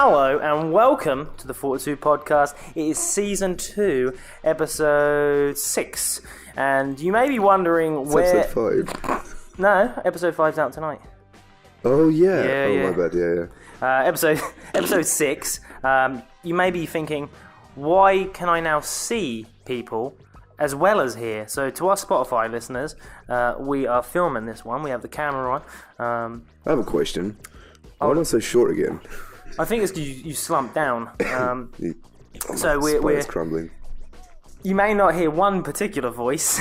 Hello and welcome to the Fortitude Podcast. It is Season 2, Episode 6. And you may be wondering where... Episode 5. No, Episode 5's out tonight. Oh, yeah. Yeah. My bad, yeah. Episode 6. You may be thinking, why can I now see people as well as hear? So to our Spotify listeners, we are filming this one. We have the camera on. I have a question. Why am I so short again? I think it's because you slumped down. So we're crumbling. You may not hear one particular voice.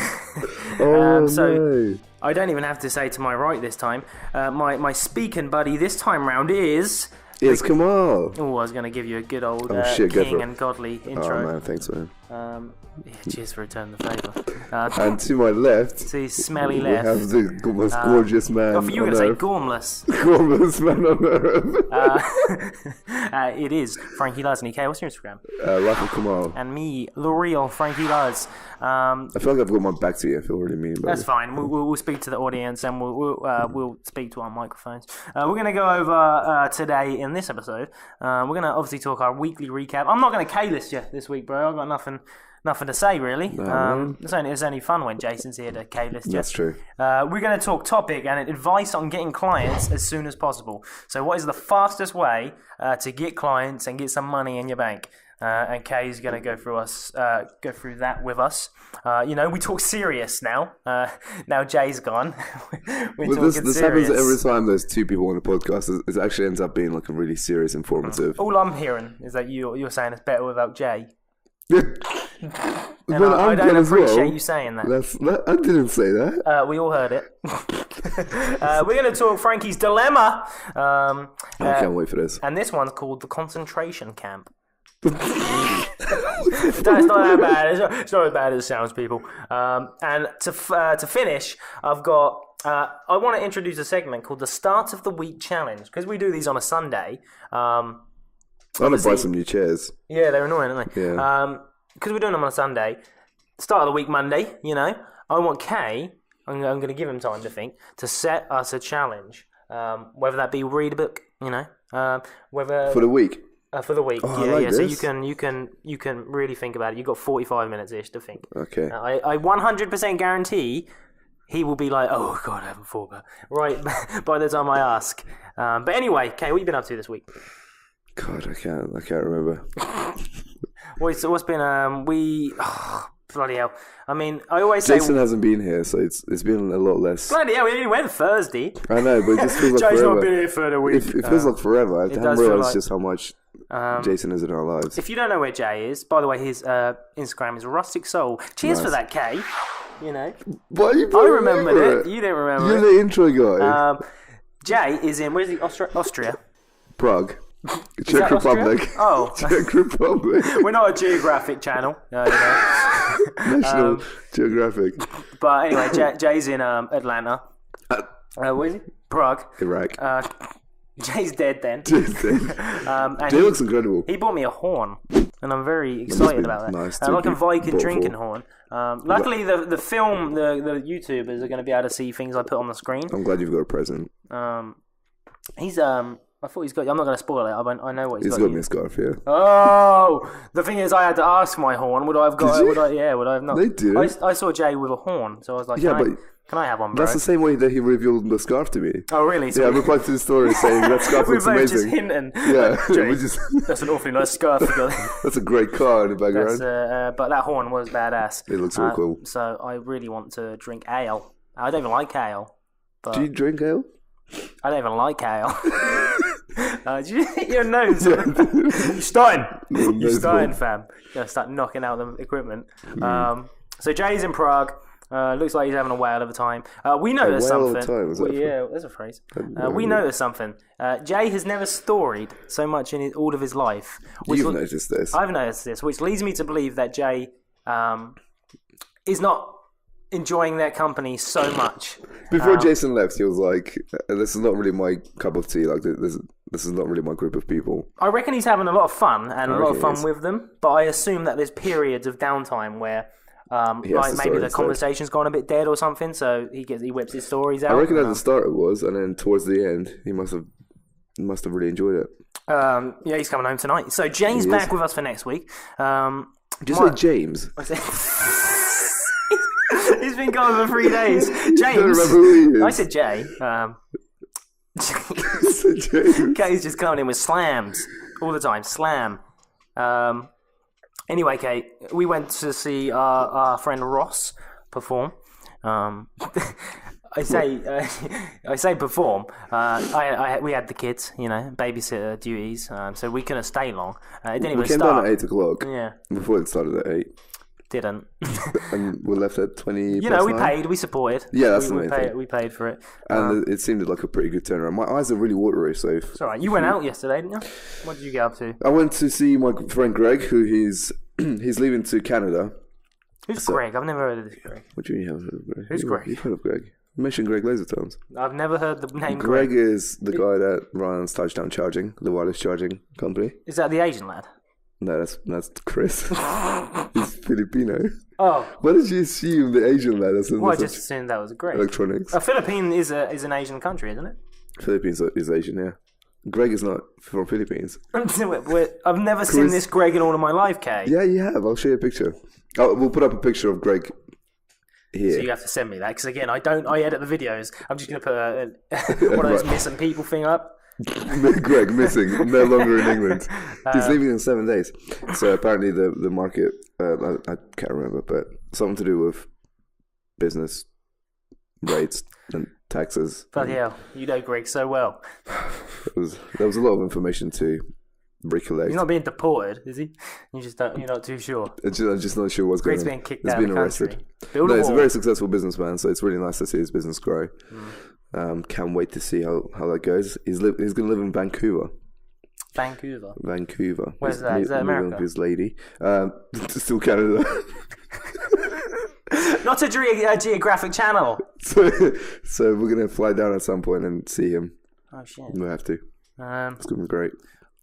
No. I don't even have to say to my right this time. My speaking buddy this time round is... It's Kamal. Oh, I was going to give you a good old king and godly intro. Oh, man, thanks, man. Cheers for returning the favour. And to my left... See, smelly we left. have the most gorgeous man you were going to say gormless. Gormless man on earth. It is Frankie Luz. And EK, what's your Instagram? Rafa Kamal. And me, the real Frankie Luz. I feel like I've got my back to you. I feel really mean about That's fine. We'll speak to the audience and we'll speak to our microphones. We're going to go over today in this episode. We're going to obviously talk our weekly recap. I'm not going to K-list you this week, bro. I've got nothing to say, really. It's only fun when Jason's here to K-list you. That's true. We're going to talk topic and advice on getting clients as soon as possible. So what is the fastest way to get clients and get some money in your bank? And Kay's going to go through that with us. We talk serious now. Now Jay's gone. This happens every time there's two people on the podcast. It actually ends up being like a really serious, informative. All I'm hearing is that you're saying it's better without Jay. And I don't appreciate you saying that. I didn't say that. We all heard it. We're going to talk Frankie's dilemma. I can't wait for this. And this one's called the concentration camp. It's not that bad. It's not as bad as it sounds, people. And to finish, I've got. I want to introduce a segment called the Start of the Week Challenge because we do these on a Sunday. I'm gonna buy some new chairs. Yeah, they're annoying, aren't they? Yeah. Because we're doing them on a Sunday. Start of the week Monday. I want Kay. I'm going to give him time to think to set us a challenge. Whether that be read a book. Whether for the week. For the week, oh, yeah. This. So you can really think about it. You've got 45 minutes ish to think. Okay. I 100% guarantee he will be like, oh god, I haven't thought about it. Right by the time I ask. But anyway, Kay, what have you been up to this week? God, I can't remember. What's been bloody hell. I mean, I always say... Jason hasn't been here, so it's been a lot less. Bloody hell, we only went Thursday. I know, but it just feels like Jay's forever. not been here for the week. It feels like forever. I haven't realised just how much Jason is in our lives. If you don't know where Jay is, by the way, his Instagram is Rustic Soul. Cheers for that, Kay. Why are you I remembered it. You didn't remember You're the intro guy. Jay is in, where is he? Austria? Prague. Czech Republic. Oh. Czech Republic. We're not a geographic channel. National Geographic. But anyway, Jay's in Atlanta. Where is he? Prague. Iraq. Jay's dead then. Jay's dead. Jay looks incredible. He bought me a horn, and I'm very excited about that. Nice like a Viking drinking horn. Luckily, the film, the YouTubers are going to be able to see things I put on the screen. I'm glad you've got a present. He's I thought he's got... I'm not going to spoil it. I know what he's got. He's got me a scarf, yeah. Oh! The thing is, I had to ask for my horn. Would I have got it? Would I have not? They do. I saw Jay with a horn, so I was like, can I have one, bro? That's the same way that he revealed the scarf to me. Oh, really? So I replied to the story saying that scarf looks amazing. Just hinting. Yeah. Jay, that's an awfully nice scarf you got. That's a great car in the background. But that horn was badass. It looks real cool. So I really want to drink ale. I don't even like ale. Do you drink ale? I don't even like ale. Did you hit your nose? You're starting. You're starting, fam. You're going to start knocking out the equipment. So Jay's in Prague. Looks like he's having a whale of a time. We know there's something. Yeah, there's a phrase. We know there's something. Jay has never storied so much in all of his life. You've noticed this. I've noticed this, which leads me to believe that Jay is not enjoying their company so much. Before Jason left, he was like, this is not really my cup of tea. Like, this is not really my group of people. I reckon he's having a lot of fun and a lot of fun with them, but I assume that there's periods of downtime where like maybe the conversation's gone a bit dead or something, so he whips his stories out. I reckon at the start it was, and then towards the end, he must have really enjoyed it. Yeah, he's coming home tonight. So Jay's back with us for next week. Did you say James? He's been gone for 3 days. James. I don't remember who he is. I said Jay. Kay's just coming in with slams all the time. Slam. Anyway, Kate, we went to see our friend Ross perform. I say perform. We had the kids, babysitter duties, so we couldn't stay long. It didn't even start. We came down at 8 o'clock. Yeah. Before it started at 8. Didn't. And we left at 20. We paid. We supported. Yeah, that's the main thing. We paid for it. And it seemed like a pretty good turnaround. My eyes are really watery, so. It's all right. You went out yesterday, didn't you? What did you get up to? I went to see my friend Greg, who he's leaving to Canada. Who's Greg? I've never heard of this Greg. What do you mean you haven't heard of Greg? Who's Greg? You've heard of Greg. I mentioned Greg loads of times. I've never heard the name Greg. Greg is the guy that runs Touchdown Charging, the wireless charging company. Is that the Asian lad? No, that's Chris. He's Filipino. Oh. Why did you assume the Asian lad? I just assumed that was Greg. Electronics. Philippines is an Asian country, isn't it? Philippines is Asian, yeah. Greg is not from Philippines. I've never seen this Greg in all of my life, Kay. Yeah, you have. I'll show you a picture. We'll put up a picture of Greg here. So you have to send me that, because again, I edit the videos. I'm just going to put one of those missing people thing up. Greg missing, no longer in England. He's leaving in 7 days. So apparently the market, I can't remember, but something to do with business rates and taxes. Bloody hell, you know Greg so well. There was a lot of information to recollect. He's not being deported, is he? You're not too sure. I'm just not sure what's going on. Greg's being kicked out of the country. No, he's a very successful businessman, so it's really nice to see his business grow. Can't wait to see how that goes. He's going to live in Vancouver. Vancouver. Where's that? Is that America? With his lady. Still Canada. Not a geographic channel. So we're going to fly down at some point and see him. Oh, shit. We'll have to. It's going to be great.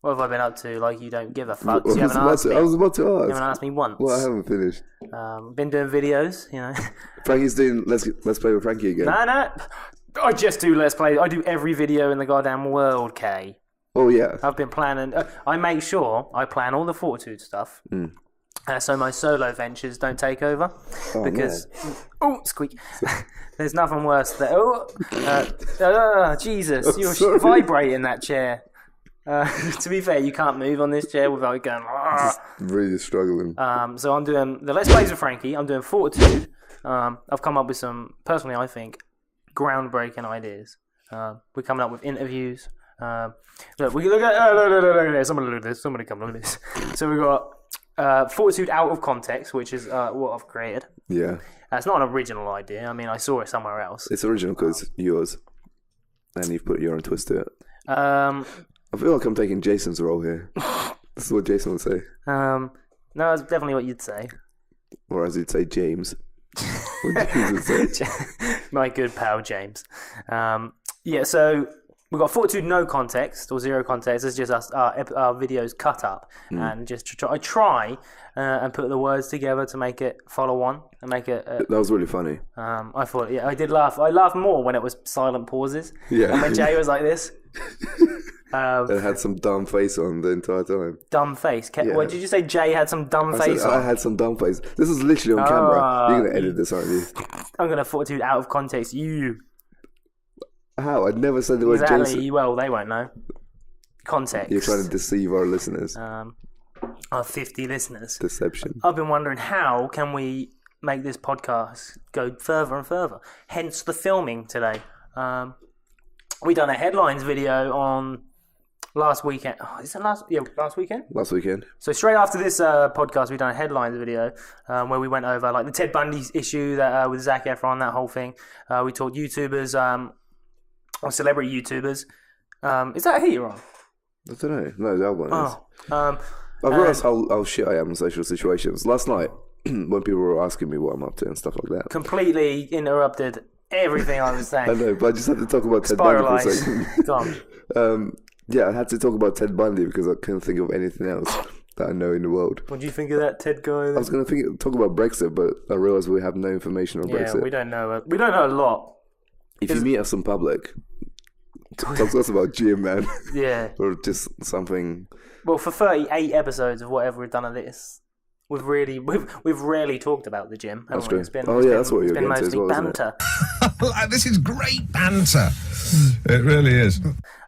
What have I been up to? Like, you don't give a fuck. I was about to ask. You haven't asked me once. Well, I haven't finished. Been doing videos, Frankie's doing Let's Play with Frankie again. No. I just do Let's Play. I do every video in the goddamn world, Kay. Oh, yeah. I've been planning. I make sure I plan all the Fortitude stuff. So my solo ventures don't take over. Because... No. Oh, squeak. There's nothing worse than... Jesus. You're vibrating that chair. To be fair, you can't move on this chair without going... Just really struggling. So I'm doing the Let's Plays with Frankie. I'm doing Fortitude. I've come up with some, personally, I think, groundbreaking ideas. We're coming up with interviews. Look at somebody look at this. Somebody come look at this. So we've got Fortitude Out of Context, which is what I've created. Yeah. It's not an original idea. I mean, I saw it somewhere else. It's original because it's yours. And you've put your own twist to it. I feel like I'm taking Jason's role here. This is what Jason would say. No, that's definitely what you'd say. Or as you'd say, James. What James would say. My good pal, James. So we've got Fortitude No Context or Zero Context. It's just us, our videos cut up. And just I try and put the words together to make it follow on and make it... that was really funny. I thought, I did laugh. I laughed more when it was silent pauses. Yeah. And when Jay was like this... it had some dumb face on the entire time. Dumb face? What did you say? Jay had some dumb face on? I had some dumb face. This is literally on camera. You're going to edit this, aren't you? I'm going to Fortitude Out of Context you. How? I'd never said the word Jason. Well, they won't know. Context. You're trying to deceive our listeners. Our 50 listeners. Deception. I've been wondering, how can we make this podcast go further and further? Hence the filming today. We done a headlines video on last weekend. Is it last? Yeah, last weekend. Last weekend. So straight after this podcast, we done a headlines video where we went over like the Ted Bundy issue that with Zac Efron, that whole thing. We talked YouTubers, or celebrity YouTubers. Is that a heater on? I don't know. No, that one is. I've realised how shit I am in social situations. Last night, when people were asking me what I'm up to and stuff like that, completely interrupted everything I was saying. I know, but I just had to talk about Ted Bundy for a second. Go on. Yeah, I had to talk about Ted Bundy because I couldn't think of anything else that I know in the world. What do you think of that Ted guy? Then? I was going to talk about Brexit, but I realised we have no information on Brexit. Yeah, we don't know a lot. If you meet us in public, Talk to us about gym, man. Yeah. Or just something. Well, for 38 episodes of whatever we've done of this, we've rarely talked about the gym. That's we? true. It's been, that's what you're been getting to as mostly well, banter. This is great banter. It really is.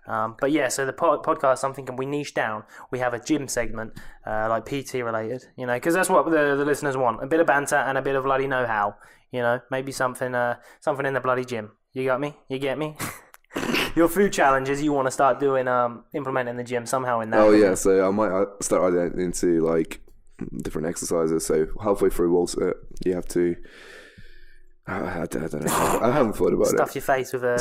But yeah, so the podcast, I'm thinking we niche down. We have a gym segment, like PT related, because that's what the listeners want. A bit of banter and a bit of bloody know-how, maybe something in the bloody gym. You got me? You get me? Your food challenges you want to start doing, implementing the gym somehow in that. Oh, yeah, so I might start adding into, like, different exercises. So halfway through also, you have to... I don't know. I haven't thought about Stuff your face with a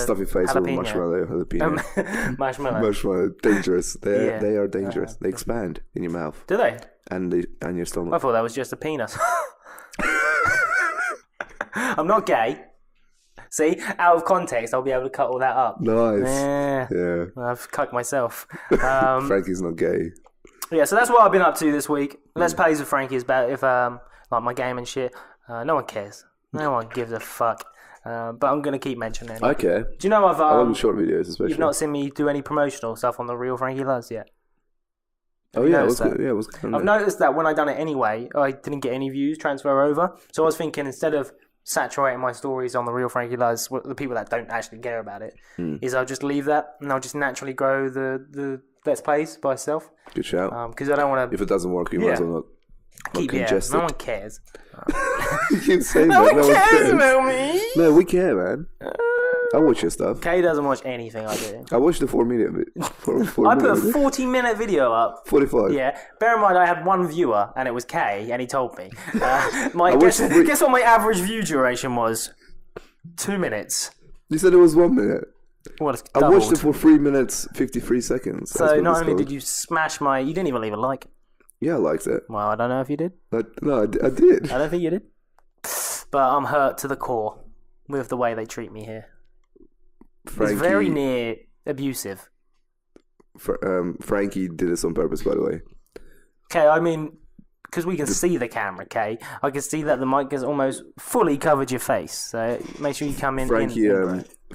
marshmallow. Marshmallow, dangerous. They are dangerous. They expand in your mouth. Do they? And your stomach. I thought that was just a penis. I'm not gay. See, out of context, I'll be able to cut all that up. Nice. Yeah. I've cucked myself. Frankie's not gay. Yeah, so that's what I've been up to this week. Let's Plays with Frankie is about if like my game and shit. No one cares. No one gives a fuck. But I'm going to keep mentioning it. Okay. Do you know I've... I love the short videos, especially. You've not seen me do any promotional stuff on the Real Frankie Loves yet? Oh, yeah. What's good? I've noticed that when I done it anyway, I didn't get any views transfer over. So I was thinking instead of saturating my stories on the Real Frankie Loves, the people that don't actually care about it, is I'll just leave that and I'll just naturally grow the Let's Plays by itself. Good shout. Because I don't want to... If it doesn't work, you might as well not... No one cares. You keep saying no that. one cares about me. No, we care, man. I watch your stuff. Kay doesn't watch anything I do. I watched the 4 minute. I put a 40-minute video up. 45. Yeah. Bear in mind, I had one viewer, and it was Kay, and he told me. Guess what my average view duration was? 2 minutes. You said it was 1 minute. Well, it's I watched it for 3 minutes 53 seconds. So not only did you smash you didn't even leave a like. Yeah, I liked it. Well, I don't know if you did. No, I did. I don't think you did. But I'm hurt to the core with the way they treat me here. Frankie, it's very near abusive. Frankie did this on purpose, by the way. Okay, I mean, because we can see the camera, okay? I can see that the mic has almost fully covered your face. So make sure you come in.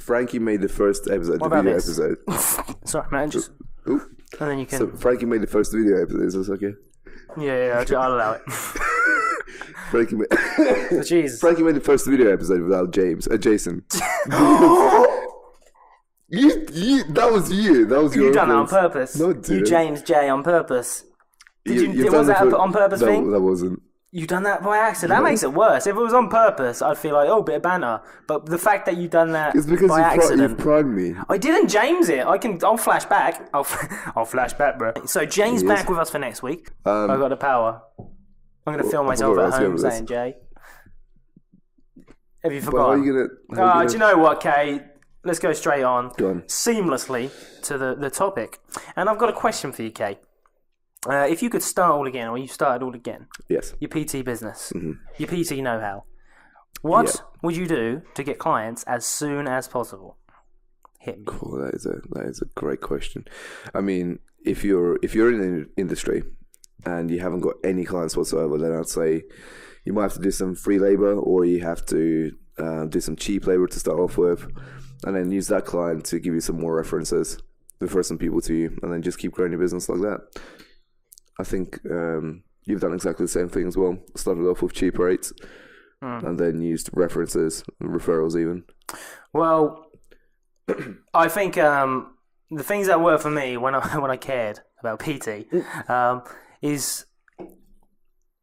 Frankie made the first episode, the video episode. Sorry, man. Just... Ooh. And then you can... So Frankie made the first video episode, is this okay? Yeah, I'll allow it. Frankie made the first video episode without Jason. That was you. That was your. You done that on purpose. No, dude. You James J on purpose. Was that an on purpose thing? That wasn't. You done that by accident. That makes it worse. If it was on purpose, I'd feel like, bit of banter. But the fact that you done that by accident, you've primed me. I didn't James it. I'll flash back. I'll flash back, bro. So James back with us for next week. I've got the power. I'm going to film myself at home saying Jay. Have you forgotten? Do you know what, Kay? Let's go straight on. Go on. Seamlessly to the topic. And I've got a question for you, Kay. If you could start all again, or you started all again, yes, your PT business, your PT know-how, what would you do to get clients as soon as possible? Hit me. Cool. That is a great question. I mean, if you're in the industry and you haven't got any clients whatsoever, then I'd say you might have to do some free labor, or you have to do some cheap labor to start off with, and then use that client to give you some more references, refer some people to you, and then just keep growing your business like that. I think you've done exactly the same thing as well. Started off with cheap rates and then used references, referrals even. Well, I think the things that worked for me when I cared about PT is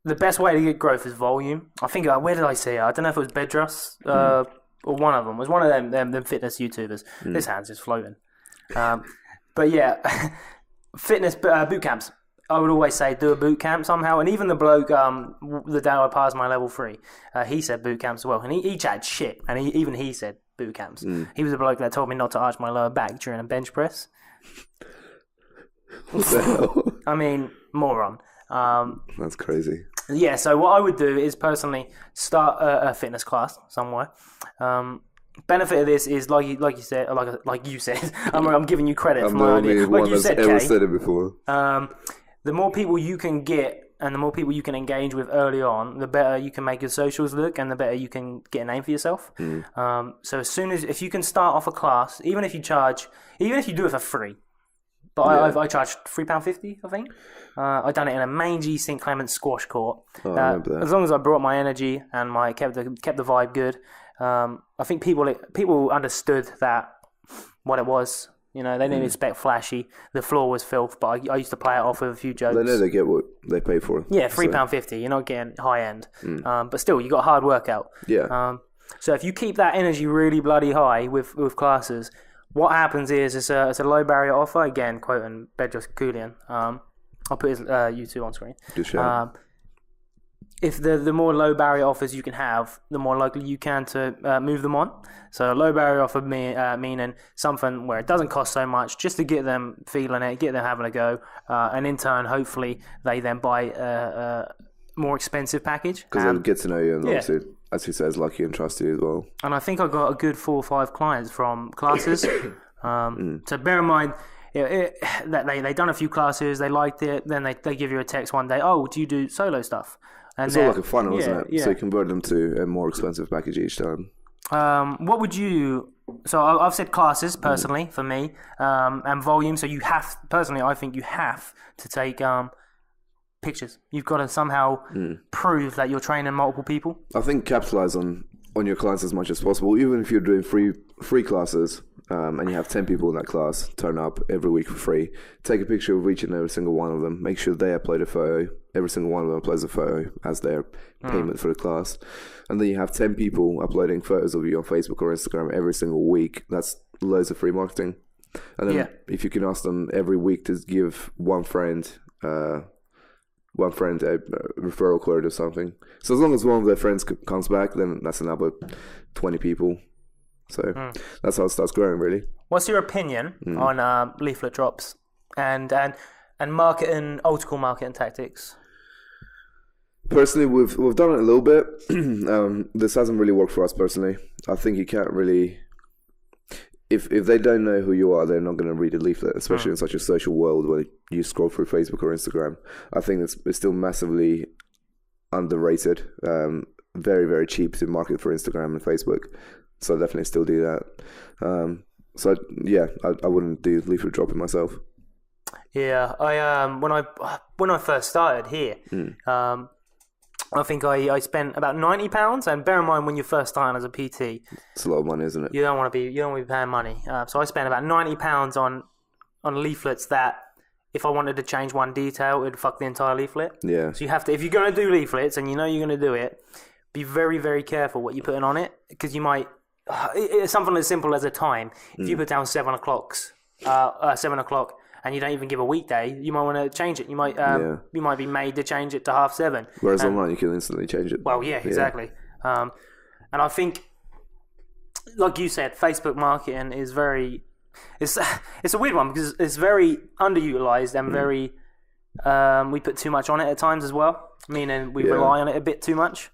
the best way to get growth is volume. I think, where did I see it? I don't know if it was Bedros or one of them. It was one of them fitness YouTubers. This hand's just floating. But yeah, fitness boot camps. I would always say do a boot camp somehow, and even the bloke, the day I passed my level 3, he said boot camps as well, and he chatted shit, and even he said boot camps. He was the bloke that told me not to arch my lower back during a bench press. What the hell? I mean, moron. That's crazy. Yeah, so what I would do is personally start a fitness class somewhere. Benefit of this is like you said, I'm giving you credit for my idea. Like you said, Kay, ever said it before. The more people you can get and the more people you can engage with early on, the better you can make your socials look, and the better you can get a name for yourself. So as soon as if you can start off a class, even if you do it for free, but I charged £3.50, I think. I done it in a mangy St Clement squash court. I remember that. As long as I brought my energy and kept the vibe good, I think people understood that what it was. You know, they didn't expect flashy. The floor was filth, but I used to play it off with a few jokes. They know they get what they pay for. Yeah, £3.50. You're not getting high end, but still, you got a hard workout. Yeah. So if you keep that energy really bloody high with classes, what happens is it's a low barrier offer. Again, quoting Bedros Keuilian. I'll put his YouTube on screen. Good show. If the more low barrier offers you can have, the more likely you can to move them on. So a low barrier offer meaning something where it doesn't cost so much, just to get them feeling it, get them having a go, and in turn, hopefully, they then buy a more expensive package. Because they'll get to know you, and obviously, as he says, like you and trust you as well. And I think I got a good 4 or 5 clients from classes. So bear in mind, that they done a few classes, they liked it, then they give you a text one day, oh, do you do solo stuff? And it's all like a funnel, isn't it? Yeah. So you convert them to a more expensive package each time. What would you... So I've said classes, personally, for me, and volume. So you have... Personally, I think you have to take pictures. You've got to somehow prove that you're training multiple people. I think capitalize on your clients as much as possible. Even if you're doing free classes and you have 10 people in that class, turn up every week for free. Take a picture of each and every single one of them. Make sure they upload a photo. Every single one of them uploads a photo as their payment for the class. And then you have 10 people uploading photos of you on Facebook or Instagram every single week. That's loads of free marketing. And then if you can ask them every week to give one friend a referral code or something. So as long as one of their friends comes back, then that's another 20 people. So that's how it starts growing, really. What's your opinion on leaflet drops and marketing, old school marketing tactics? Personally, we've done it a little bit. This hasn't really worked for us personally. I think you can't really... If they don't know who you are, they're not going to read a leaflet, especially in such a social world where you scroll through Facebook or Instagram. I think it's still massively underrated. Very, very cheap to market for Instagram and Facebook. So I definitely still do that. I wouldn't do leaflet dropping myself. Yeah, when I first started here, I think I spent about £90. And bear in mind, when you're first starting as a PT, it's a lot of money, isn't it? You don't want to be paying money. So I spent about £90 on leaflets that, if I wanted to change one detail, it'd fuck the entire leaflet. Yeah. So you have to, if you're going to do leaflets and you know you're going to do it, be very, very careful what you're putting on it, because you might. It's something as simple as a time. If you put down 7 o'clock, and you don't even give a weekday, you might want to change it. You might be made to change it to 7:30. Whereas online, you can instantly change it. Well, yeah, exactly. And I think, like you said, Facebook marketing is very. It's a weird one because it's very underutilized and very. We put too much on it at times as well, meaning we rely on it a bit too much.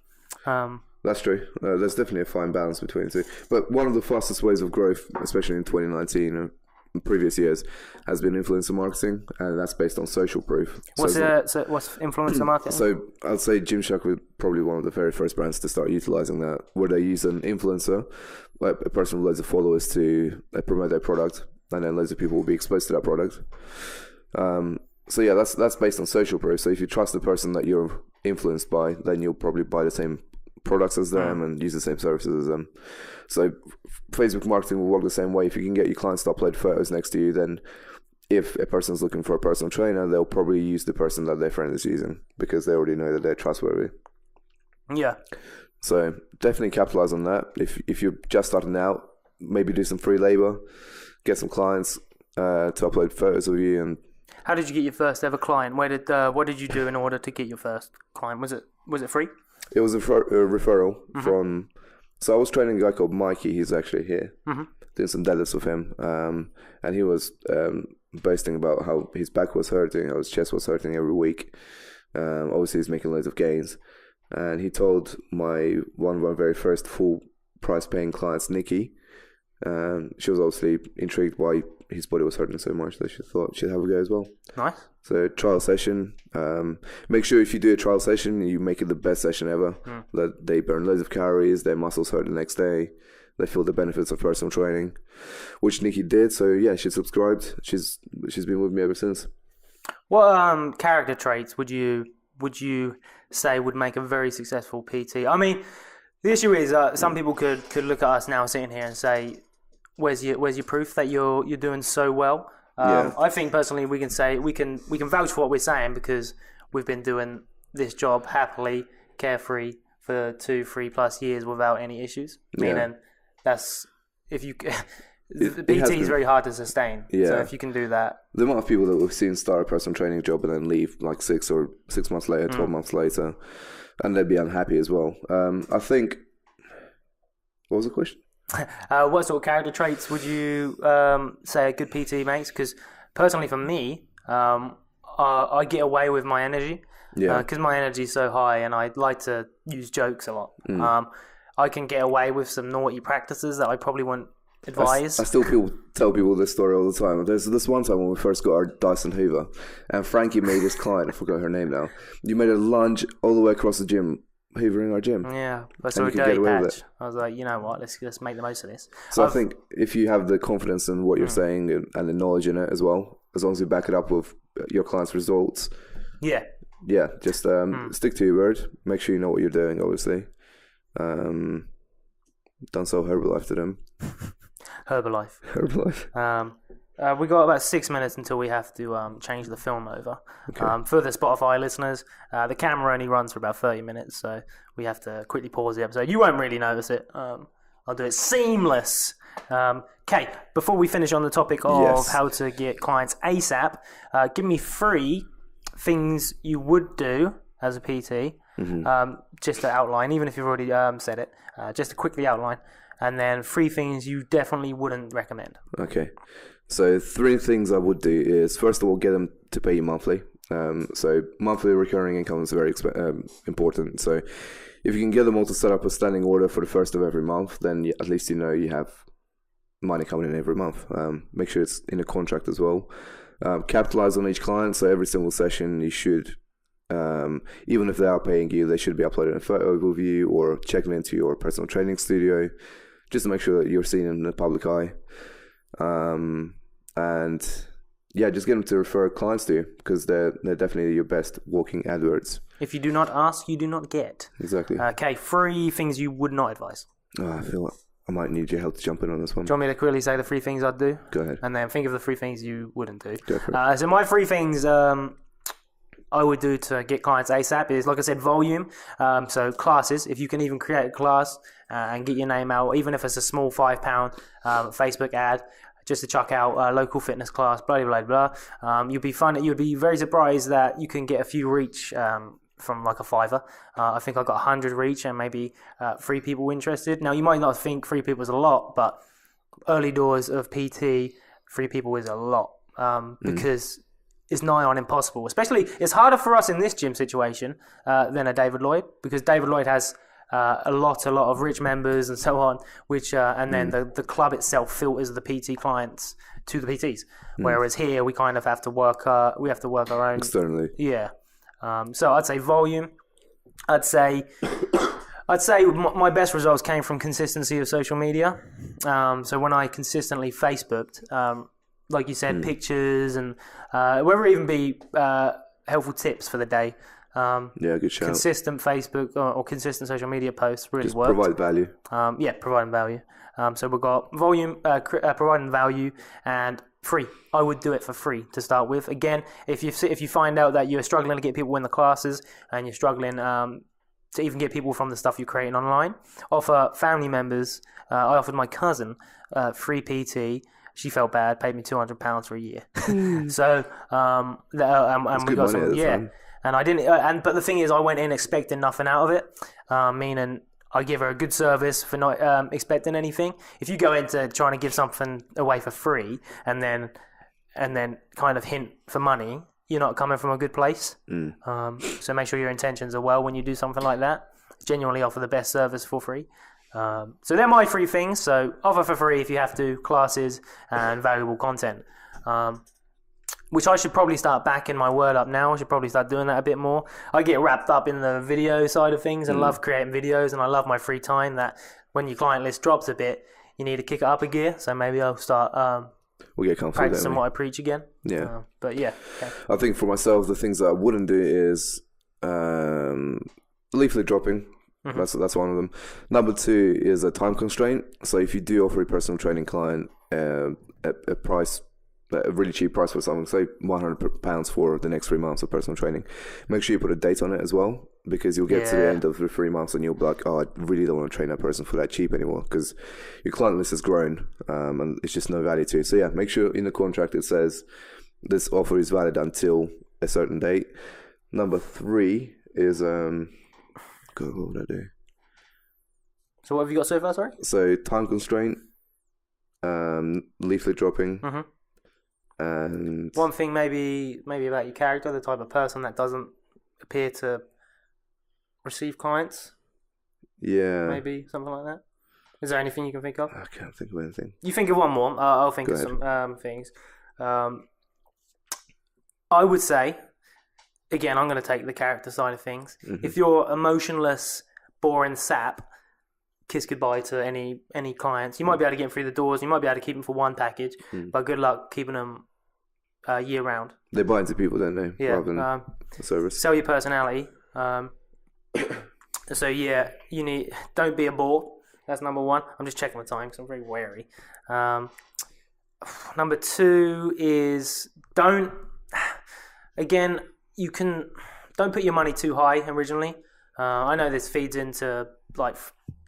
That's true. There's definitely a fine balance between the two. But one of the fastest ways of growth, especially in 2019 and previous years, has been influencer marketing, and that's based on social proof. What's influencer marketing? So I'd say Gymshark was probably one of the very first brands to start utilizing that, where they use an influencer, like a person with loads of followers, to promote their product, and then loads of people will be exposed to that product. So yeah, that's based on social proof. So if you trust the person that you're influenced by, then you'll probably buy the same products as them and use the same services as them. So Facebook marketing will work the same way. If you can get your clients to upload photos next to you, then if a person's looking for a personal trainer, they'll probably use the person that their friend is using, because they already know that they're trustworthy. Yeah. So definitely capitalize on that. If you're just starting out, maybe do some free labor, get some clients to upload photos of you. And how did you get your first ever client? What did you do in order to get your first client? Was it free? It was a referral from... So I was training a guy called Mikey. He's actually here. Doing some deadlifts with him. And he was boasting about how his back was hurting, how his chest was hurting every week. Obviously, he's making loads of gains. And he told one of my very first full price paying clients, Nikki. She was obviously intrigued by his body was hurting so much that she thought she'd have a go as well. Nice. So trial session. Make sure if you do a trial session, you make it the best session ever. That they burn loads of calories, their muscles hurt the next day. They feel the benefits of personal training, which Nikki did. So yeah, she subscribed. She's been with me ever since. What character traits would you say would make a very successful PT? I mean, the issue is some people could look at us now sitting here and say, "Where's your proof that you're doing so well?" I think personally we can say we can vouch for what we're saying because we've been doing this job happily, carefree for 2-3+ years without any issues. Meaning that's if you. The PT is very hard to sustain. Yeah. So if you can do that. The amount of people that we've seen start a personal training job and then leave like 6 months later, 12 months later, and they'd be unhappy as well. I think. What was the question? What sort of character traits would you say a good PT makes? Because personally, for me, I get away with my energy. Yeah. Because my energy is so high, and I like to use jokes a lot. I can get away with some naughty practices that I probably wouldn't advise. I still tell people this story all the time. There's this one time when we first got our Dyson Hoover, and Frankie made his client, I forgot her name now, you made a lunge all the way across the gym, hoovering our gym. Yeah, I saw a dirty patch. I was like, you know what, let's make the most of this. So I think if you have the confidence in what you're saying and the knowledge in it as well, as long as you back it up with your client's results. Yeah, just stick to your word. Make sure you know what you're doing, obviously. Don't sell Herbalife to them. Herbalife. We got about 6 minutes until we have to change the film over. Okay. For the Spotify listeners, the camera only runs for about 30 minutes, so we have to quickly pause the episode. You won't really notice it. I'll do it seamless. Okay, before we finish on the topic of how to get clients ASAP, give me 3 things you would do as a PT, just to outline, even if you've already said it, just to quickly outline. And then 3 things you definitely wouldn't recommend. Okay. So 3 things I would do is, first of all, get them to pay you monthly. So monthly recurring income is very important. So if you can get them all to set up a standing order for the first of every month, then at least you know you have money coming in every month. Make sure it's in a contract as well. Capitalize on each client. So every single session you should, even if they are paying you, they should be uploading a photo overview or checking into your personal training studio, just to make sure that you're seen in the public eye. And just get them to refer clients to you because they're definitely your best walking AdWords. If you do not ask, you do not get. Exactly. Okay, 3 things you would not advise. I feel like I might need your help to jump in on this one. Do you want me to quickly say the 3 things I'd do? Go ahead. And then think of the 3 things you wouldn't do. Go for it. So my 3 things I would do to get clients ASAP is, like I said, volume. So classes, if you can even create a class and get your name out, even if it's a small £5 Facebook ad, just to chuck out a local fitness class, blah, blah, blah. You'd be very surprised that you can get a few reach from like a $5. I think I got 100 reach and maybe 3 people interested. Now, you might not think 3 people is a lot, but early doors of PT, 3 people is a lot because it's nigh on impossible. Especially, it's harder for us in this gym situation than a David Lloyd, because David Lloyd has a lot of rich members and so on, which and then the club itself filters the PT clients to the PTs. Whereas here we kind of have to work. We have to work our own externally. Yeah. So I'd say volume. I'd say my best results came from consistency of social media. So when I consistently Facebooked, like you said, pictures and whether it even be helpful tips for the day. Good shout. Consistent Facebook or consistent social media posts really work. Provide value. Providing value. So we've got volume, providing value, and free. I would do it for free to start with. Again, if you find out that you're struggling to get people in the classes and you're struggling to even get people from the stuff you're creating online, offer family members. I offered my cousin free PT. She felt bad, paid me £200 for a year. So and we got some time. And I didn't. But the thing is, I went in expecting nothing out of it. Meaning, I give her a good service for not expecting anything. If you go into trying to give something away for free and then kind of hint for money, you're not coming from a good place. So make sure your intentions are well when you do something like that. Genuinely offer the best service for free. So they're my 3 things. So offer for free if you have to, classes, and valuable content. Which I should probably start backing my word up now. I should probably start doing that a bit more. I get wrapped up in the video side of things and love creating videos, and I love my free time. That when your client list drops a bit, you need to kick it up a gear. So maybe I'll start we'll get comfortable practicing what I preach again. Yeah. But yeah. Okay. I think for myself, the things that I wouldn't do is leaflet dropping. That's one of them. Number 2 is a time constraint. So if you do offer a personal training client a really cheap price for something, say £100 for the next 3 months of personal training, make sure you put a date on it as well, because you'll get to the end of the 3 months and you'll be like, oh, I really don't want to train that person for that cheap anymore, because your client list has grown and it's just no value to it. So yeah, make sure in the contract it says this offer is valid until a certain date. Number 3 is God, what would I do? So what have you got so far, sorry? So time constraint, leaflet dropping. And one thing maybe about your character, the type of person that doesn't appear to receive clients. Yeah. Maybe something like that. Is there anything you can think of? I can't think of anything. You think of one more. I'll think of some things. I would say, again, I'm going to take the character side of things. If you're emotionless, boring sap, kiss goodbye to any clients. You might be able to get them through the doors. You might be able to keep them for one package, but good luck keeping them year round. They buy into people, don't they? Yeah. Rather than the service. Sell your personality. So yeah, don't be a bore. That's number 1. I'm just checking the time because I'm very wary. Number 2 is don't put your money too high originally. I know this feeds into like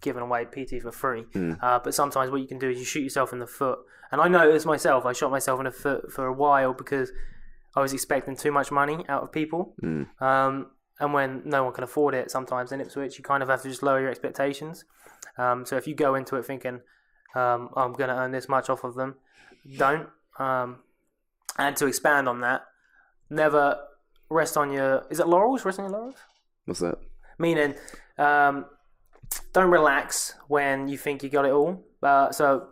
giving away PT for free, but sometimes what you can do is you shoot yourself in the foot. And I noticed myself, I shot myself in the foot for a while because I was expecting too much money out of people. And when no one can afford it, sometimes in Ipswich, you kind of have to just lower your expectations. So if you go into it thinking, I'm going to earn this much off of them, don't. And to expand on that, never rest on your... Is it laurels? Rest on your laurels? What's that? Meaning, don't relax when you think you got it all. So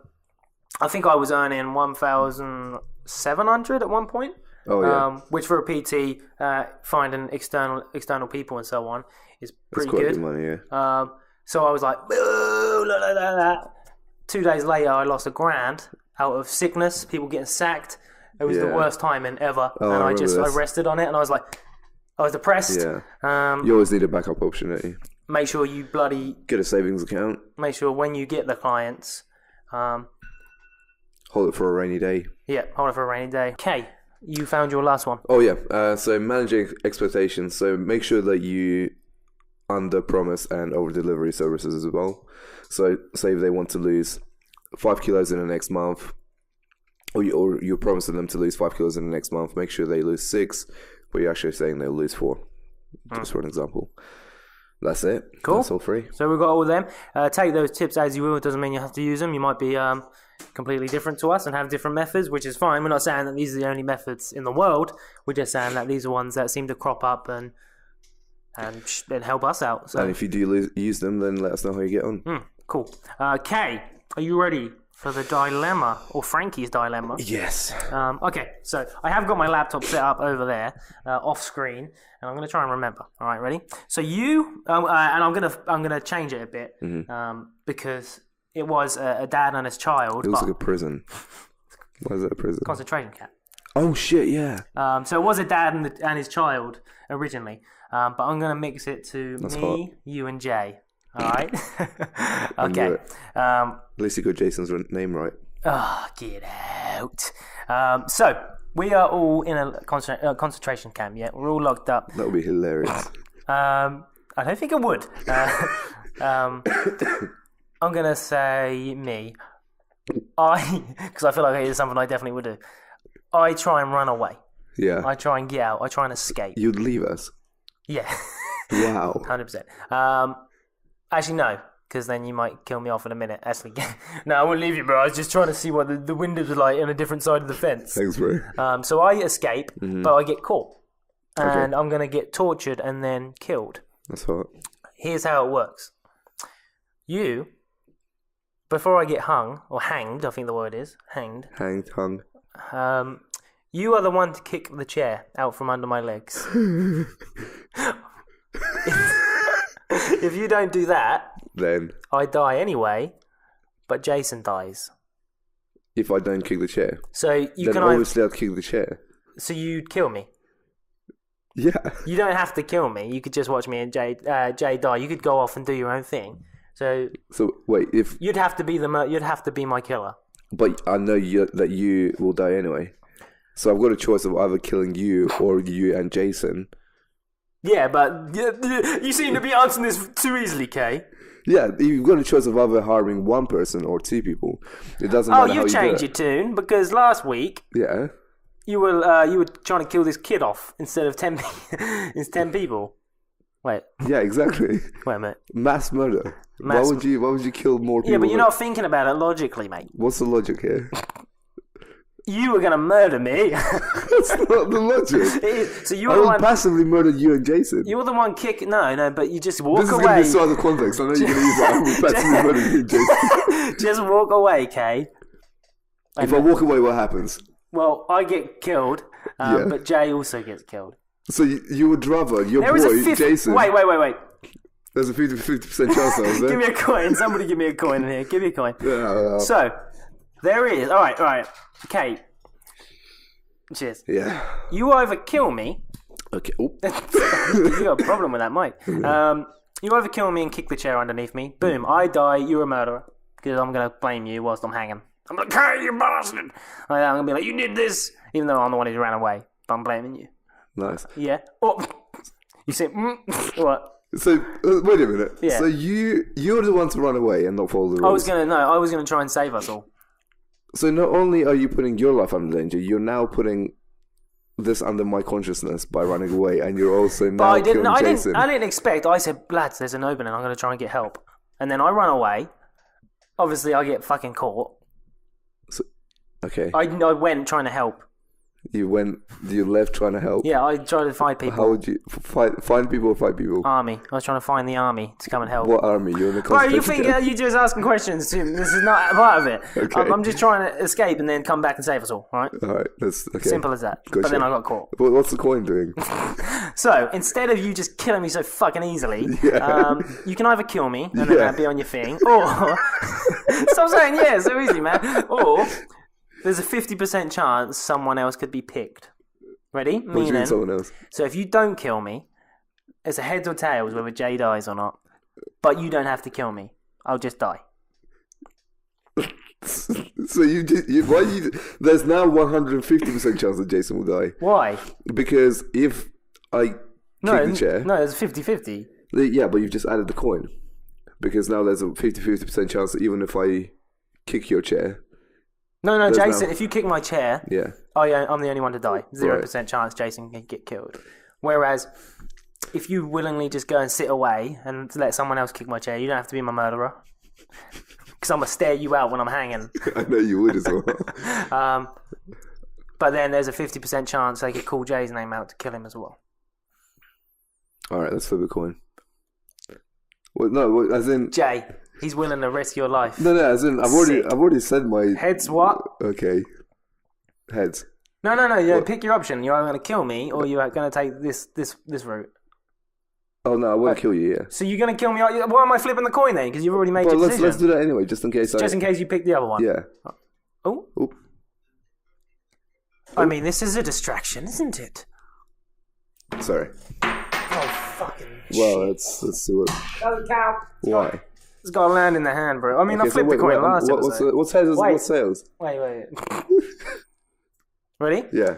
I think I was earning 1,700 at one point. Oh, yeah. Which for a PT, finding external people and so on is pretty good. That's quite good money, yeah. So I was like, boo, la, la, la, la. 2 days later, I lost $1,000 out of sickness, people getting sacked. It was the worst timing ever. Oh, and I rested on it, and I was depressed. Yeah. You always need a backup option, don't you? Make sure you get a savings account. Make sure when you get the clients, hold it for a rainy day. Yeah, hold it for a rainy day. Okay, you found your last one. Oh yeah. So managing expectations. So make sure that you under promise and over deliver services as well. So say if they want to lose 5 kilos in the next month, or you're promising them to lose 5 kilos in the next month, make sure they lose 6, but you're actually saying they'll lose 4. Just for an example. That's it. Cool. That's all free. So we've got all of them. Take those tips as you will. It doesn't mean you have to use them. You might be completely different to us and have different methods, which is fine. We're not saying that these are the only methods in the world. We're just saying that these are ones that seem to crop up and help us out. So. And if you do use them, then let us know how you get on. Cool. Kay, are you ready for the dilemma, or Frankie's dilemma? Yes. Okay, so I have got my laptop set up over there, off screen, and I'm going to try and remember. All right, ready? So you, and I'm gonna change it a bit, because it was a dad and his child. It was like a prison. Why is that a prison? Concentration camp. Oh shit! Yeah. So it was a dad and his child originally, but I'm going to mix it to That's me, hot. you, and Jay. All right. Okay. At least you got Jason's name right. Oh, get out. So we are all in a concentration camp. Yeah, we're all locked up. That would be hilarious. I don't think it would. I'm gonna say me. Because I feel like it is something I definitely would do. I try and run away. Yeah. I try and get out. I try and escape. You'd leave us. Yeah. Wow. 100%. Actually, no, because then you might kill me off in a minute. Actually, no, I wouldn't leave you, bro. I was just trying to see what the windows are like on a different side of the fence. Thanks, bro. So I escape, but I get caught. And I'm going to get tortured and then killed. That's hot. Here's how it works. You before I get hung or hanged, I think the word is hanged. Hung. You are the one to kick the chair out from under my legs. If you don't do that, then I die anyway, but Jason dies. If I don't kick the chair, so you then can obviously I'd kick the chair. So you'd kill me. Yeah. You don't have to kill me. You could just watch me and Jay die. You could go off and do your own thing. So wait, if you'd have to be my killer. But I know that you will die anyway. So I've got a choice of either killing you or you and Jason. Yeah, but you seem to be answering this too easily, Kay. Yeah, you've got a choice of either harming one person or two people. It doesn't matter how you do it. Oh, you've changed your tune because last week... Yeah. You were trying to kill this kid off instead of 10 people. Wait. Yeah, exactly. Wait a minute. Mass murder. Why would you kill more people? Yeah, but you're not thinking about it logically, mate. What's the logic here? You were going to murder me. That's not the logic. So you were the one passively murdered you and Jason. You were the one kicking. No, but you just walk away. This is going to be so out of context. I know you're going to use that. I will passively murder you and Jason. Just walk away, Kay. If I walk away, what happens? Well, I get killed, but Jay also gets killed. So you would rather your boy, Jason... Wait. There's a 50% chance now, is there? Give me a coin. Somebody give me a coin in here. Give me a coin. Yeah. So, there is... All right. Okay. Cheers. Yeah. You either kill me... Okay. Oh. You got a problem with that, mic. You either kill me and kick the chair underneath me. Boom. I die. You're a murderer. Because I'm going to blame you whilst I'm hanging. I'm like, hey, you bastard! Like I'm going to be like, you did this! Even though I'm the one who ran away. But I'm blaming you. Nice. Yeah. Oh. You say, what? So, wait a minute. Yeah. So you're the one to run away and not follow the rules. I was going to try and save us all. So not only are you putting your life under danger, you're now putting this under my consciousness by running away, and you're also now killing Jason. I didn't expect. I said, lads, there's an opening. I'm going to try and get help. And then I run away. Obviously, I get fucking caught. So, okay. I went trying to help. You left trying to help? Yeah, I tried to find people. How would you find people or fight people? Army. I was trying to find the army to come and help. What army? You're in the Right, you think you're just asking questions to me. This is not part of it. Okay. I'm just trying to escape and then come back and save us all, right? Alright, that's okay. Simple as that. Gotcha. But then I got caught. What's the coin doing? So, instead of you just killing me so fucking easily, you can either kill me and then that'd be on your thing, or... Stop saying so easy, man. Or, there's a 50% chance someone else could be picked. Ready? What do you mean someone else? So if you don't kill me, it's a heads or tails whether Jay dies or not. But you don't have to kill me. I'll just die. So there's now 150% chance that Jason will die. Why? Because if I kick the chair... No, it's 50-50. Yeah, but you've just added the coin. Because now there's a 50% chance that even if I kick your chair... No, Jason, if you kick my chair, I'm the only one to die. 0% chance Jason can get killed. Whereas, if you willingly just go and sit away and let someone else kick my chair, you don't have to be my murderer. Because I'm going to stare you out when I'm hanging. I know you would as well. But then there's a 50% chance they could call Jay's name out to kill him as well. Alright, let's flip a coin. No, as in... Jay. He's willing to risk your life. No, as in I've already said my heads. What? Okay, heads. No. You pick your option. You're either going to kill me or you're going to take this route. Oh no, I won't kill you. Yeah. So you're going to kill me? Why am I flipping the coin then? Because you've already made your decision. Let's do that anyway, just in case. Just in case you pick the other one. Yeah. Oh. Oop. I mean, this is a distraction, isn't it? Sorry. Oh fucking. Well, let's see what. Doesn't count. Why? It's got to land in the hand, bro. I mean, I flipped the coin last episode. What's heads? What's tails? Wait. Ready? Yeah.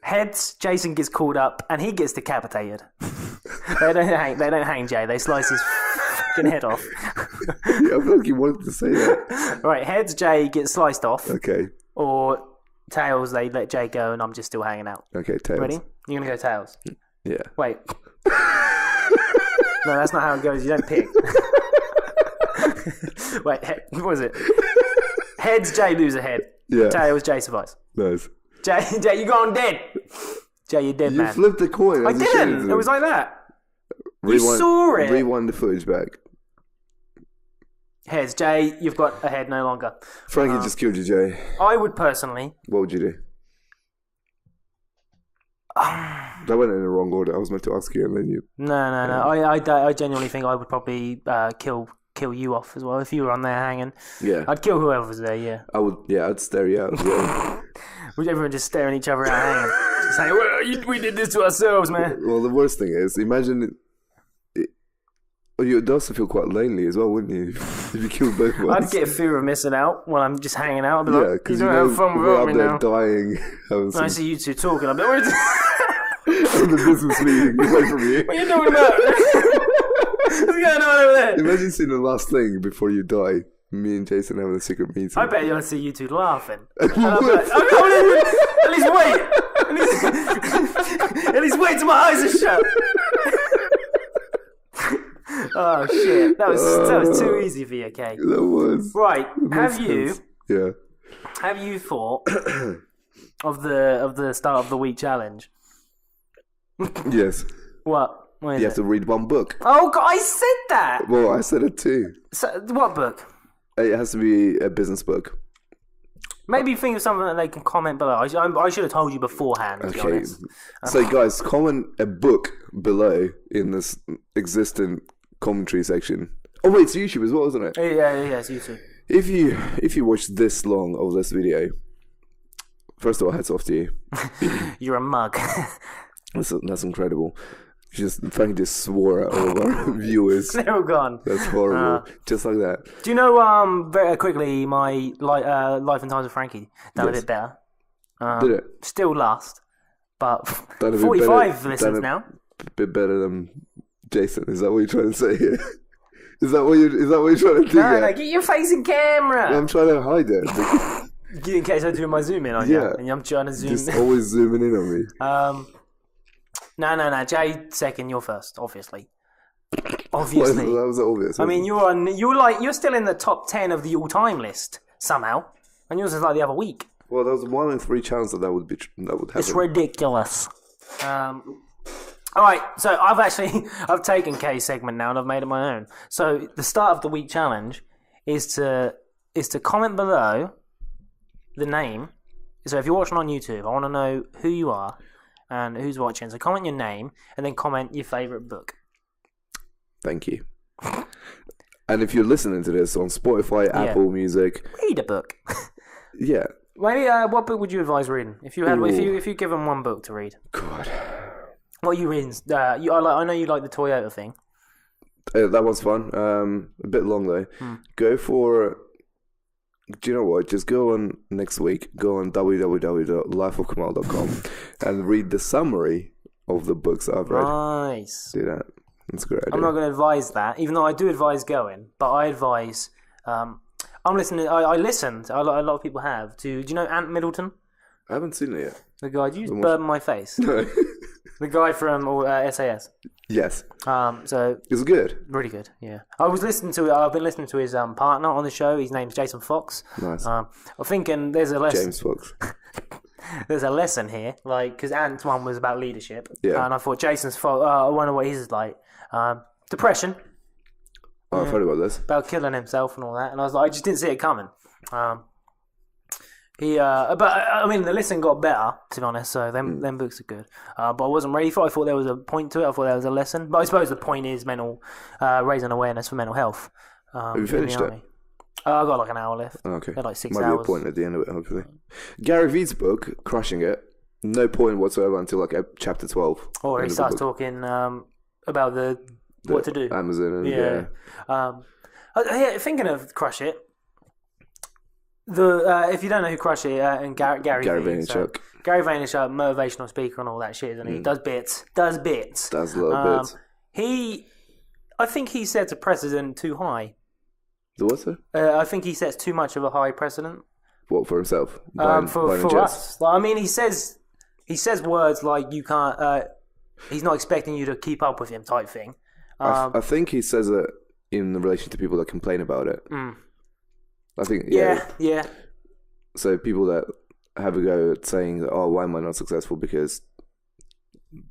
Heads, Jason gets called up and he gets decapitated. They don't hang Jay. They slice his fucking head off. Yeah, I feel like you wanted to say that. Right, heads, Jay gets sliced off. Okay. Or tails, they let Jay go and I'm just still hanging out. Okay, tails. Ready? You're going to go tails? Yeah. Wait. No, that's not how it goes. You don't pick. Wait, what was it? Heads, Jay lose a head. Yeah. Tails, Jay survives. Nice. Jay, you gone dead. Jay, you're dead, man. You flipped the coin. I didn't. It was like that. You saw it. Rewind the footage back. Heads. Jay, you've got a head no longer. Frankie just killed you, Jay. I would personally... What would you do? That went in the wrong order. I was meant to ask you and then you... No. I genuinely think I would probably kill you off as well if you were on there hanging. Yeah. I'd kill whoever was there, yeah. I would, yeah, I'd stare you out as well. Would everyone just staring each other out hanging? Just saying, well, we did this to ourselves, man. Well, the worst thing is, imagine... You'd also feel quite lonely as well, wouldn't you? If you killed both of us. I'd get a fear of missing out when I'm just hanging out. I'd be like, because you don't have fun we're without me now. Dying. When I see you two talking, I'll be like, in the business meeting away from you. What are you talking about? What's going on over there? Imagine seeing the last thing before you die. Me and Jason having a secret meeting. I bet you'll see you two laughing. And I'll be like, at least wait. At least wait till my eyes are shut. Oh shit! That was too easy for you, Kay. That was right. Have you thought of the start of the week challenge? Yes. What? What is you have to read one book. Oh God! I said that. Well, I said it too. So, what book? It has to be a business book. Maybe think of something that they can comment below. I should have told you beforehand. To be honest. So, guys, comment a book below in this existent commentary section. Oh wait, it's YouTube as well, isn't it? Yeah, it's YouTube. If you watch this long of this video, first of all, hats off to you. You're a mug. That's incredible. Frankie just swore at all of our viewers. They're all gone. That's horrible. Just like that. Do you know, very quickly, my Life and Times of Frankie done a bit better. Did it? Still last, but 45 listens now. A bit better than Jason. Is that what you're trying to say here? Is that what you're trying to do? No, get your face in camera. I'm trying to hide it. In case I do my zoom in on you, and I'm trying to zoom. Just always zooming in on me. No. Jay second, you're first, obviously. Obviously, that was obvious. I mean, you're still in the top 10 of the all-time list somehow, and yours is like the other week. Well, there was 1 in 3 chance that would happen. It's ridiculous. All right, so I've taken Kay's segment now and I've made it my own. So the start of the week challenge is to comment below the name. So if you're watching on YouTube, I want to know who you are and who's watching. So comment your name and then comment your favourite book. Thank you. And if you're listening to this on Spotify, Apple Music, read a book. Yeah. Maybe what book would you advise reading? If you give them one book to read. God. What are you reading? I know you like the Toyota thing. That one's fun. A bit long though. Go for. Do you know what? Just go on next week. Go on www.lifeofkamal.com and read the summary of the books I've read. Nice. Do that. That's a great idea. I'm not going to advise that, even though I do advise going. But I advise. I'm listening. I listened. A lot of people have. Do you know Ant Middleton? I haven't seen it yet. The guy. Do you burn my face? No. The guy from SAS. Yes. So it's good. Really good. Yeah. I've been listening to his partner on the show. His name's Jason Fox. Nice. I'm thinking there's a lesson. James Fox. There's a lesson here, like because Ant's one was about leadership. Yeah. And I thought Jason's Fox. I wonder what his is like. Depression. Oh, I've heard about this. About killing himself and all that, and I was like, I just didn't see it coming. But I mean, the listen got better, to be honest. So them books are good. But I wasn't ready for it. I thought there was a point to it. I thought there was a lesson. But I suppose the point is raising awareness for mental health. Have you finished it? I've got like an hour left. Oh, okay. Like 6 hours. Might be a point at the end of it, hopefully. Gary Vee's book, Crushing It. No point whatsoever until like chapter 12. Or he starts talking about what to do. Amazon. And, thinking of Crush It. If you don't know who Crush It and Gary Vaynerchuk. Gary Vaynerchuk, motivational speaker and all that shit, isn't he? Does bits. Does little bits. I think he sets a precedent too high. The what, sir? I think he sets too much of a high precedent. What, for himself? For us. Like, I mean, he says words like you can't. He's not expecting you to keep up with him, type thing. I think he says it in relation to people that complain about it. I think, yeah. So people that have a go at saying that, oh, why am I not successful because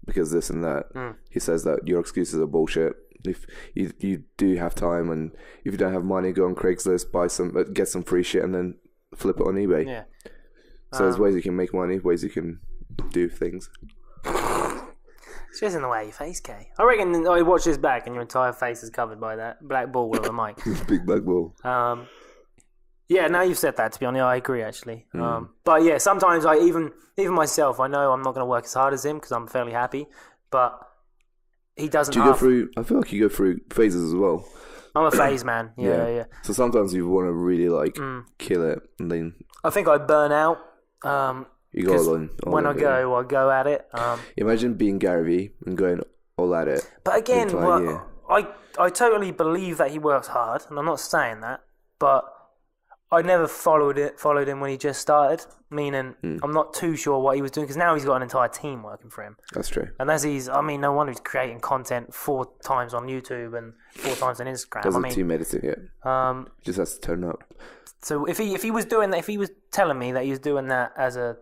this and that. He says that your excuses are bullshit. If you do have time, and if you don't have money, go on Craigslist, get some free shit, and then flip it on eBay. Yeah. So there's ways you can make money, ways you can do things. It's just in the way of your face, Kay. I reckon I watch this back and your entire face is covered by that black ball of the mic. Big black ball. Yeah, now you've said that, to be honest, I agree, actually. But yeah, sometimes even myself, I know I'm not going to work as hard as him because I'm fairly happy, but he doesn't I feel like you go through phases as well. I'm a phase man. Yeah. So sometimes you want to really kill it, and then I think I burn out. You go all in. I go at it. Imagine being Gary Vee and going all at it. But again, I totally believe that he works hard, and I'm not saying that, but I never followed him when he just started. Meaning, I'm not too sure what he was doing because now he's got an entire team working for him. That's true. And no wonder he's creating content 4 times on YouTube and 4 times on Instagram. Doesn't team editing it. Just has to turn up. So if he was doing that, if he was telling me that he was doing that as a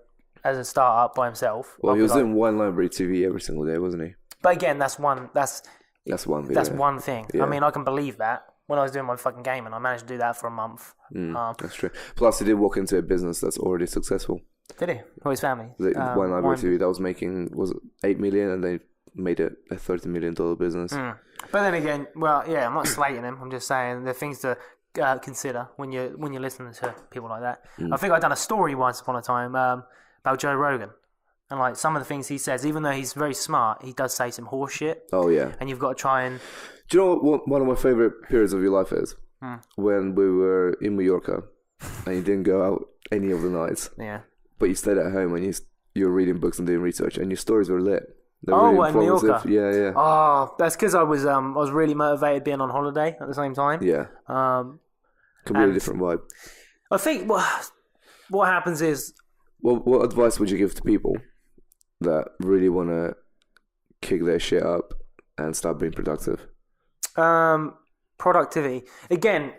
startup by himself, well, he was doing one library TV every single day, wasn't he? But again, that's one thing. Yeah. I mean, I can believe that. When I was doing my fucking gaming, I managed to do that for a month. That's true. Plus, he did walk into a business that's already successful. Did he? Or his family? One library TV that was making $8 million, and they made it a $30 million business. But then again, well, yeah, I'm not slating him. I'm just saying there are things to consider when you're listening to people like that. I think I'd done a story once upon a time about Joe Rogan. And like some of the things he says, even though he's very smart, he does say some horse shit. Oh, yeah. And you've got to try and... Do you know what one of my favourite periods of your life is? When we were in Mallorca and you didn't go out any of the nights. Yeah. But you stayed at home and you were reading books and doing research, and your stories were lit. They were really in Mallorca? Yeah. Oh, that's because I was really motivated being on holiday at the same time. Yeah. Completely different vibe. I think what happens is... Well, what advice would you give to people that really want to kick their shit up and start being productive? Productivity. Again,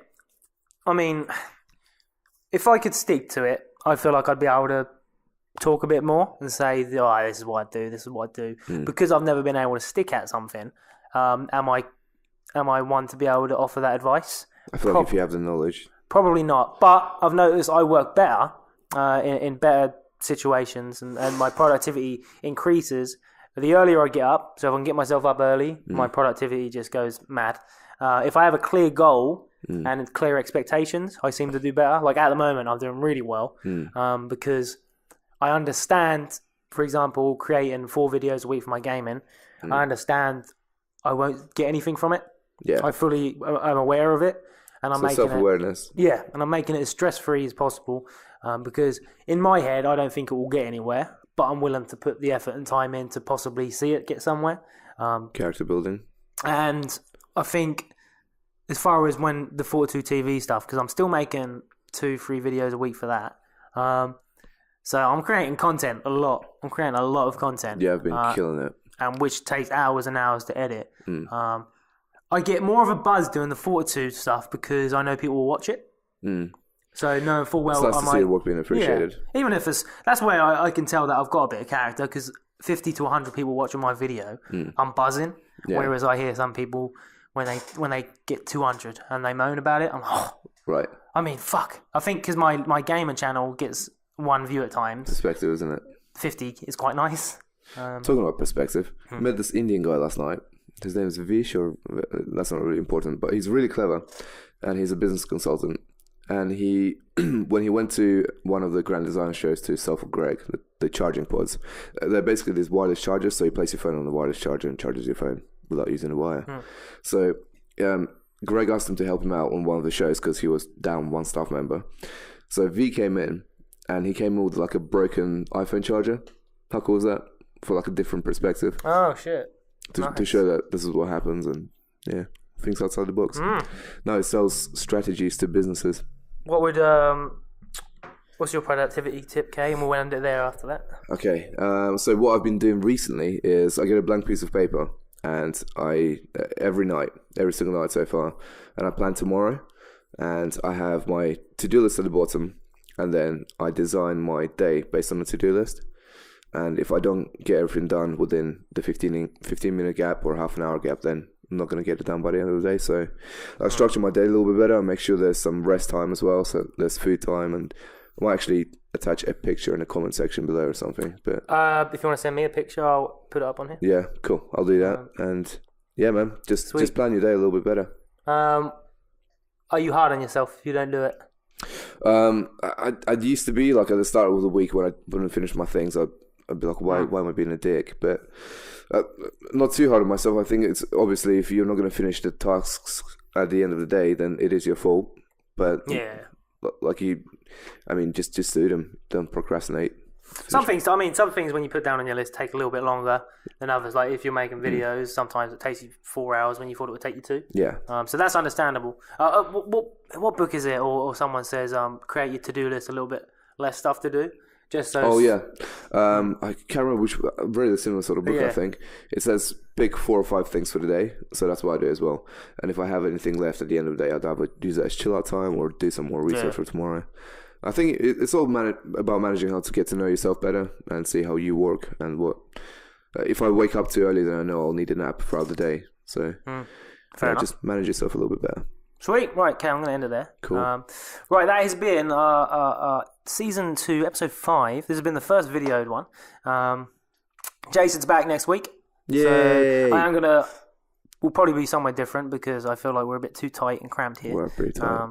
I mean, if I could stick to it, I feel like I'd be able to talk a bit more and say, oh, this is what I do. Because I've never been able to stick at something, am I one to be able to offer that advice? I feel like if you have the knowledge. Probably not. But I've noticed I work better in better situations, and my productivity increases the earlier I get up. So if I can get myself up early, my productivity just goes mad. If I have a clear goal and clear expectations, I seem to do better. Like at the moment, I'm doing really well because I understand, for example, creating 4 videos a week for my gaming. I understand I won't get anything from it. Yeah, I'm aware of it, and I'm making self-awareness. And I'm making it as stress-free as possible because in my head, I don't think it will get anywhere. But I'm willing to put the effort and time in to possibly see it get somewhere. Character building. And I think as far as when the FortitudeTV stuff, because I'm still making 2-3 videos a week for that. So I'm creating content a lot. I'm creating a lot of content. Yeah, I've been killing it. And which takes hours and hours to edit. I get more of a buzz doing the Fortitude stuff because I know people will watch it. So knowing full well, it's nice to see the work being appreciated. Yeah, even if that's where I can tell that I've got a bit of character because 50 to 100 people watching my video, I'm buzzing. Yeah. Whereas I hear some people when they get 200 and they moan about it, I'm like, right. I mean, fuck. I think because my gamer channel gets 1 view at times. Perspective, isn't it? 50 is quite nice. Talking about perspective, I met this Indian guy last night. His name is Vish, or that's not really important, but he's really clever, and he's a business consultant. And he, when he went to one of the Grand Design shows to sell for Greg, the charging pods, they're basically these wireless chargers. So you place your phone on the wireless charger and charges your phone without using a wire. So Greg asked him to help him out on one of the shows because he was down 1 staff member. So V came in, and he came in with like a broken iPhone charger. How cool is that? For like a different perspective. Oh, shit. To show that this is what happens, and yeah, things outside the box. No, it sells strategies to businesses. What's your productivity tip, Kay? And we'll end it there after that. Okay, so what I've been doing recently is I get a blank piece of paper, and every single night so far, and I plan tomorrow, and I have my to-do list at the bottom, and then I design my day based on the to-do list. And if I don't get everything done within the 15-minute gap or half an hour gap, then not going to get it done by the end of the day. So I structure my day a little bit better. I make sure there's some rest time as well, so there's food time, and I might actually attach a picture in the comment section below or something. But if you want to send me a picture, I'll put it up on here. Yeah, cool. I'll do that. And yeah, man, just plan your day a little bit better. Are you hard on yourself if you don't do it? I used to be like at the start of the week when I wouldn't finish my things, I'd be like, why am I being a dick? But not too hard on myself. I think it's obviously if you're not going to finish the tasks at the end of the day, then it is your fault. But like just do them. Don't procrastinate. Some things when you put down on your list take a little bit longer than others. Like if you're making videos, sometimes it takes you 4 hours when you thought it would take you 2. Yeah. So that's understandable. What book is it? Or someone says, create your to-do list a little bit less stuff to do. Just so. Oh yeah. I can't remember which. I've read a similar sort of book. I think it says pick 4 or 5 things for the day. So that's what I do as well. And if I have anything left at the end of the day, I'd either use that as chill out time or do some more research for tomorrow. I think it's all about managing how to get to know yourself better and see how you work and what. If I wake up too early, then I know I'll need a nap throughout the day. So just manage yourself a little bit better. Sweet. Right, okay, I'm going to end it there. Cool. Right, that has been Season 2, Episode 5. This has been the first videoed one. Jason's back next week. Yay! So we'll probably be somewhere different because I feel like we're a bit too tight and cramped here. We're pretty tight.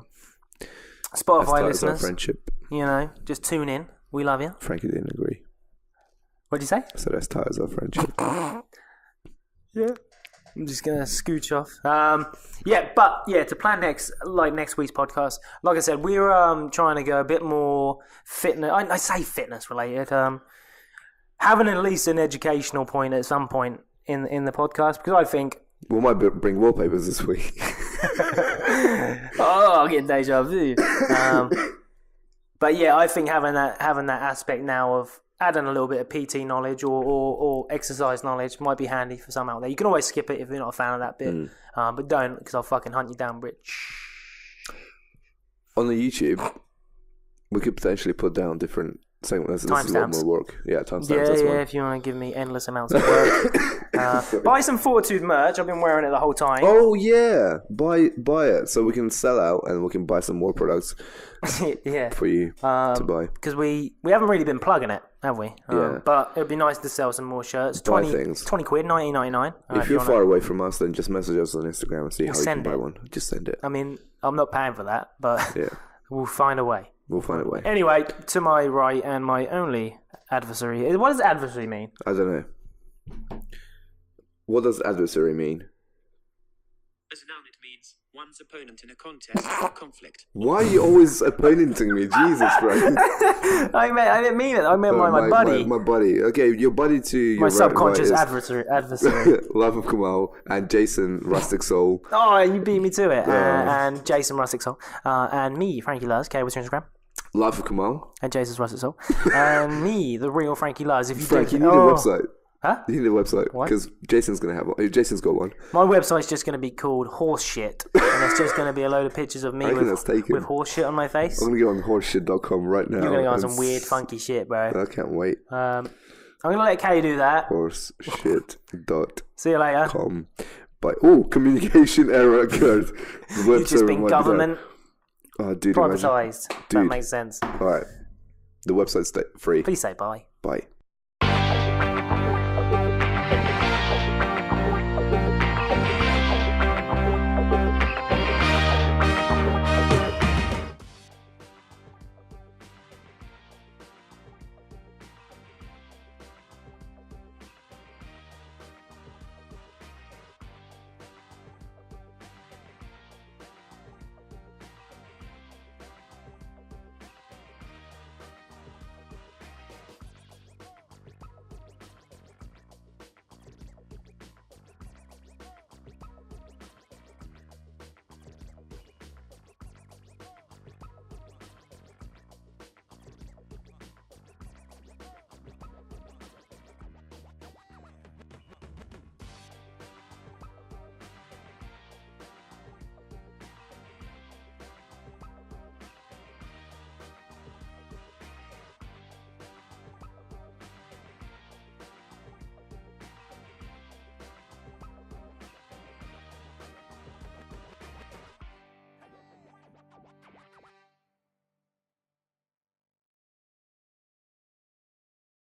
Spotify listeners, our friendship. Just tune in. We love you. Frankie didn't agree. What'd you say? So that's tight as our friendship. Yeah. I'm just gonna scooch off. To plan next week's podcast. Like I said, we're trying to go a bit more fitness. I say fitness related. Having at least an educational point at some point in the podcast because I think we might bring wallpapers this week. I'm getting deja vu. But yeah, I think having that aspect now of adding a little bit of PT knowledge or exercise knowledge might be handy for some out there. You can always skip it if you're not a fan of that bit, but don't because I'll fucking hunt you down, Rich. On the YouTube, we could potentially put down different segments. This is a lot more work. Yeah, timestamps. Yeah, if you want to give me endless amounts of work. Buy some Fortitude merch. I've been wearing it the whole time. Oh yeah, buy it so we can sell out and we can buy some more products. For you to buy because we haven't really been plugging it, have we? But it'd be nice to sell some more shirts. 20 quid, 19.99. If you're far away from us, then just message us on Instagram and see how you can buy one. Just send it. I mean, I'm not paying for that, but we'll find a way. Anyway, to my right and my only adversary. What does adversary mean? I don't know. What does adversary mean? As a noun, it means one's opponent in a contest or conflict. Why are you always opponenting me? Jesus Christ. I didn't mean it. I meant my buddy. My buddy. Okay, your buddy to your my subconscious adversary. Life of Kamal and Jason Rustic Soul. Oh, you beat me to it. And Jason Rustic Soul. And me, Frankie Luz. Okay, what's your Instagram? Life of Kamal. And Jason's Rustic Soul. And me, the real Frankie Luz. If you Frankie, you need a website. Huh? You need a website because Jason's going to have one. Jason's got one. My website's just going to be called Horse Shit, and it's just going to be a load of pictures of me with horse shit on my face. I'm going to go on horseshit.com right now. You're going to go on some weird, funky shit, bro. I can't wait. I'm going to let Kay do that. Horseshit.com. See you later. Communication error occurred. You've just been government privatised. That makes sense. All right. The website's free. Please say bye. Bye.